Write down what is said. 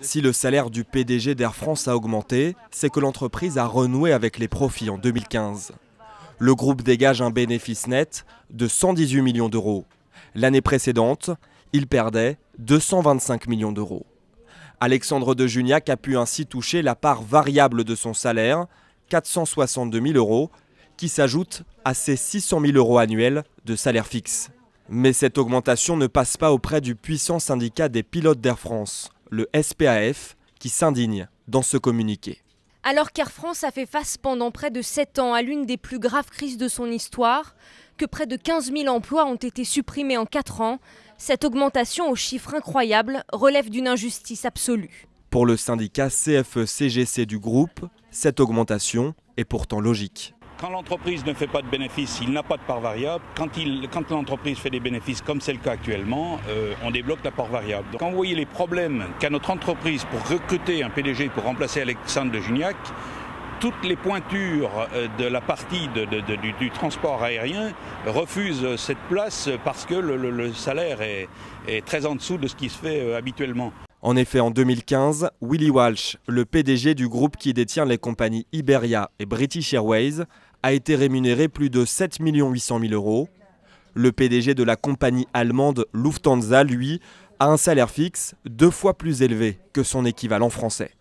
Si le salaire du PDG d'Air France a augmenté, c'est que l'entreprise a renoué avec les profits en 2015. Le groupe dégage un bénéfice net de 118 millions d'euros. L'année précédente, il perdait 225 millions d'euros. Alexandre de Juniac a pu ainsi toucher la part variable de son salaire, 462 000 euros, qui s'ajoute à ses 600 000 euros annuels de salaire fixe. Mais cette augmentation ne passe pas auprès du puissant syndicat des pilotes d'Air France, le SPAF, qui s'indigne dans ce communiqué. Alors qu'Air France a fait face pendant près de 7 ans à l'une des plus graves crises de son histoire, que près de 15 000 emplois ont été supprimés en 4 ans, cette augmentation aux chiffres incroyables relève d'une injustice absolue. Pour le syndicat CFE-CGC du groupe, cette augmentation est pourtant logique. Quand l'entreprise ne fait pas de bénéfices, il n'a pas de part variable. Quand l'entreprise fait des bénéfices, comme c'est le cas actuellement, on débloque la part variable. Donc, quand vous voyez les problèmes qu'a notre entreprise pour recruter un PDG pour remplacer Alexandre de Juniac, toutes les pointures de la partie du transport aérien refusent cette place parce que le salaire est très en dessous de ce qui se fait habituellement. En effet, en 2015, Willie Walsh, le PDG du groupe qui détient les compagnies Iberia et British Airways, a été rémunéré plus de 7 800 000 euros. Le PDG de la compagnie allemande Lufthansa, lui, a un salaire fixe 2 fois plus élevé que son équivalent français.